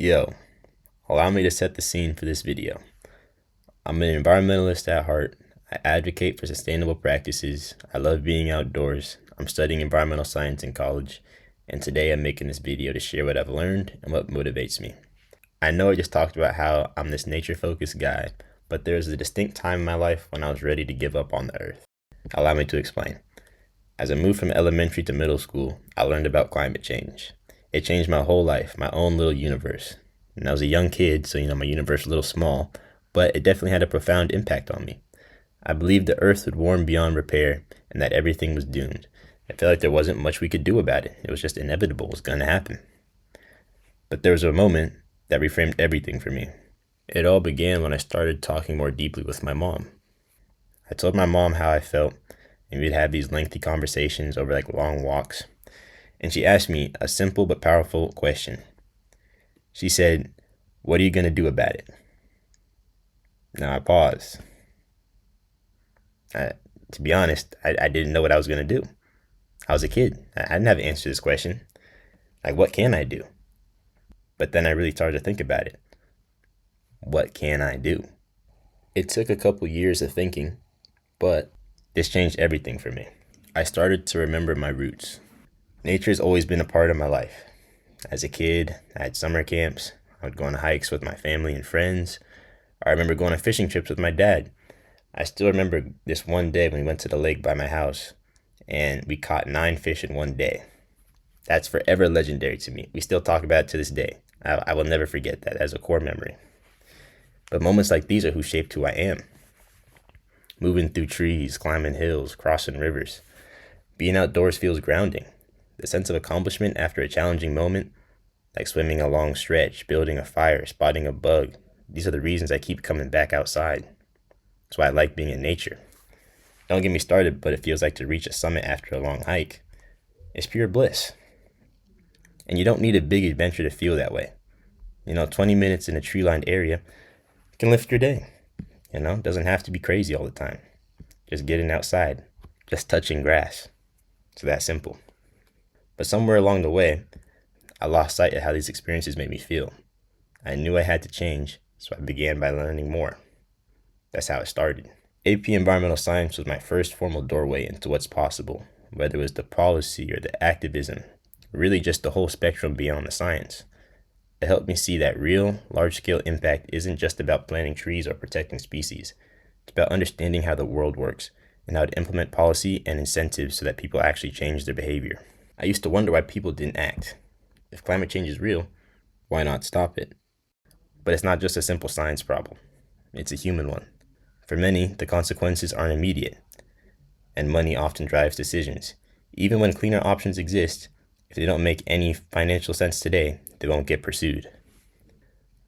Yo, allow me to set the scene for this video. I'm an environmentalist at heart. I advocate for sustainable practices. I love being outdoors. I'm studying environmental science in college, and today I'm making this video to share what I've learned and what motivates me. I know I just talked about how I'm this nature-focused guy, but there was a distinct time in my life when I was ready to give up on the earth. Allow me to explain. As I moved from elementary to middle school, I learned about climate change. It changed my whole life, my own little universe. And I was a young kid, so my universe was a little small, but it definitely had a profound impact on me. I believed the earth would warm beyond repair and that everything was doomed. I felt like there wasn't much we could do about it. It was just inevitable, it was going to happen. But there was a moment that reframed everything for me. It all began when I started talking more deeply with my mom. I told my mom how I felt, and we'd have these lengthy conversations over long walks. And she asked me a simple but powerful question. She said, "What are you going to do about it?" Now I paused. To be honest, I didn't know what I was going to do. I was a kid. I didn't have an answer to this question. What can I do? But then I really started to think about it. What can I do? It took a couple years of thinking, but this changed everything for me. I started to remember my roots. Nature has always been a part of my life. As a kid, I had summer camps. I would go on hikes with my family and friends. I remember going on fishing trips with my dad. I still remember this one day when we went to the lake by my house and we caught 9 fish in one day. That's forever legendary to me. We still talk about it to this day. I will never forget that as a core memory. But moments like these are who shaped who I am. Moving through trees, climbing hills, crossing rivers. Being outdoors feels grounding. The sense of accomplishment after a challenging moment, like swimming a long stretch, building a fire, spotting a bug. These are the reasons I keep coming back outside. That's why I like being in nature. Don't get me started, but it feels like to reach a summit after a long hike. It's pure bliss. And you don't need a big adventure to feel that way. 20 minutes in a tree-lined area can lift your day. It doesn't have to be crazy all the time. Just getting outside, just touching grass. It's that simple. But somewhere along the way, I lost sight of how these experiences made me feel. I knew I had to change, so I began by learning more. That's how it started. AP Environmental Science was my first formal doorway into what's possible, whether it was the policy or the activism, really just the whole spectrum beyond the science. It helped me see that real, large-scale impact isn't just about planting trees or protecting species. It's about understanding how the world works and how to implement policy and incentives so that people actually change their behavior. I used to wonder why people didn't act. If climate change is real, why not stop it? But it's not just a simple science problem. It's a human one. For many, the consequences aren't immediate, and money often drives decisions. Even when cleaner options exist, if they don't make any financial sense today, they won't get pursued.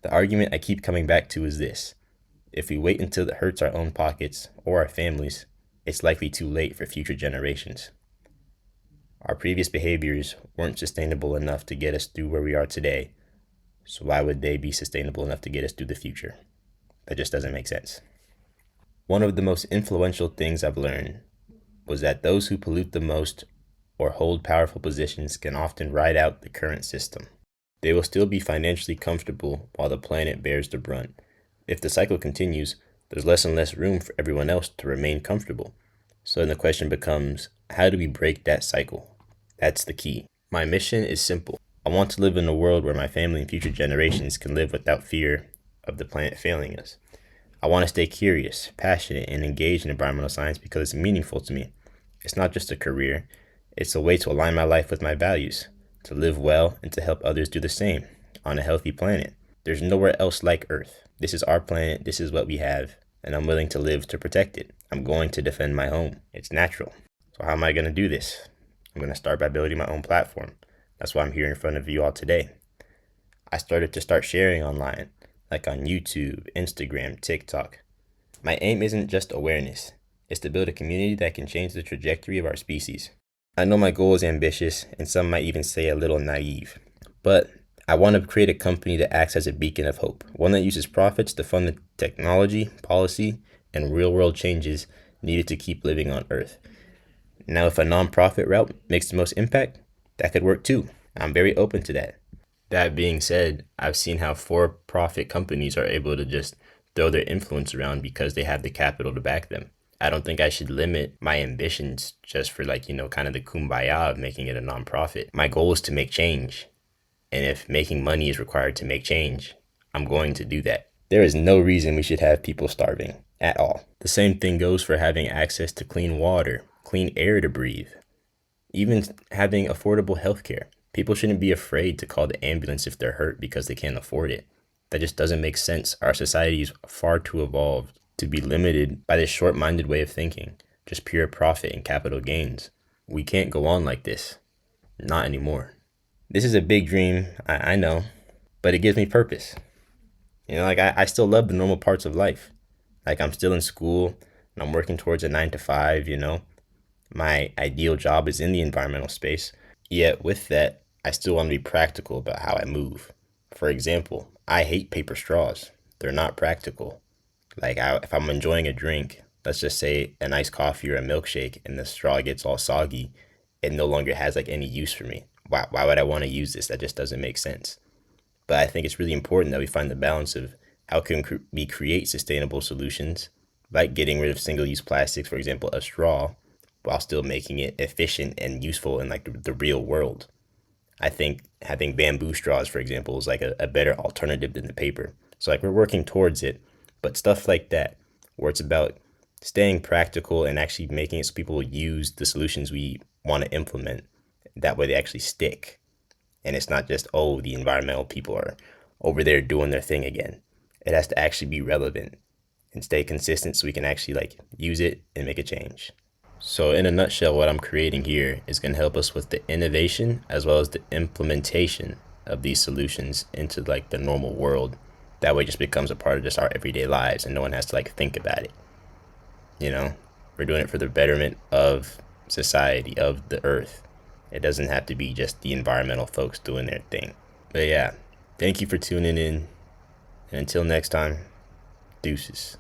The argument I keep coming back to is this. If we wait until it hurts our own pockets or our families, it's likely too late for future generations. Our previous behaviors weren't sustainable enough to get us through where we are today, so why would they be sustainable enough to get us through the future? That just doesn't make sense. One of the most influential things I've learned was that those who pollute the most or hold powerful positions can often ride out the current system. They will still be financially comfortable while the planet bears the brunt. If the cycle continues, there's less and less room for everyone else to remain comfortable. So then the question becomes, how do we break that cycle? That's the key. My mission is simple. I want to live in a world where my family and future generations can live without fear of the planet failing us. I want to stay curious, passionate, and engaged in environmental science because it's meaningful to me. It's not just a career. It's a way to align my life with my values, to live well and to help others do the same on a healthy planet. There's nowhere else like Earth. This is our planet. This is what we have, and I'm willing to live to protect it. I'm going to defend my home. It's natural. So how am I going to do this? I'm going to start by building my own platform. That's why I'm here in front of you all today. I started to start sharing online, like on YouTube, Instagram, TikTok. My aim isn't just awareness. It's to build a community that can change the trajectory of our species. I know my goal is ambitious, and some might even say a little naive, but I want to create a company that acts as a beacon of hope, one that uses profits to fund the technology, policy, and real-world changes needed to keep living on Earth. Now, if a nonprofit route makes the most impact, that could work too. I'm very open to that. That being said, I've seen how for profit companies are able to just throw their influence around because they have the capital to back them. I don't think I should limit my ambitions just for, like, kind of the kumbaya of making it a nonprofit. My goal is to make change. And if making money is required to make change, I'm going to do that. There is no reason we should have people starving at all. The same thing goes for having access to clean water, clean air to breathe, even having affordable healthcare. People shouldn't be afraid to call the ambulance if they're hurt because they can't afford it. That just doesn't make sense. Our society is far too evolved to be limited by this short minded way of thinking, just pure profit and capital gains. We can't go on like this. Not anymore. This is a big dream, I know, but it gives me purpose. Like I still love the normal parts of life. Like I'm still in school and I'm working towards a 9 to 5. My ideal job is in the environmental space. Yet with that, I still want to be practical about how I move. For example, I hate paper straws. They're not practical. Like if I'm enjoying a drink, let's just say a nice coffee or a milkshake, and the straw gets all soggy, it no longer has like any use for me. Why would I want to use this? That just doesn't make sense. But I think it's really important that we find the balance of how can we create sustainable solutions, like getting rid of single-use plastics, for example, a straw, while still making it efficient and useful in like the real world. I think having bamboo straws, for example, is like a better alternative than the paper. So like we're working towards it, but stuff like that, where it's about staying practical and actually making it so people use the solutions we want to implement. That way they actually stick. And it's not just, oh, the environmental people are over there doing their thing again. It has to actually be relevant and stay consistent so we can actually like use it and make a change. So in a nutshell, what I'm creating here is going to help us with the innovation as well as the implementation of these solutions into like the normal world. That way it just becomes a part of just our everyday lives and no one has to like think about it. You know, we're doing it for the betterment of society, of the earth. It doesn't have to be just the environmental folks doing their thing. But yeah, thank you for tuning in. And until next time, deuces.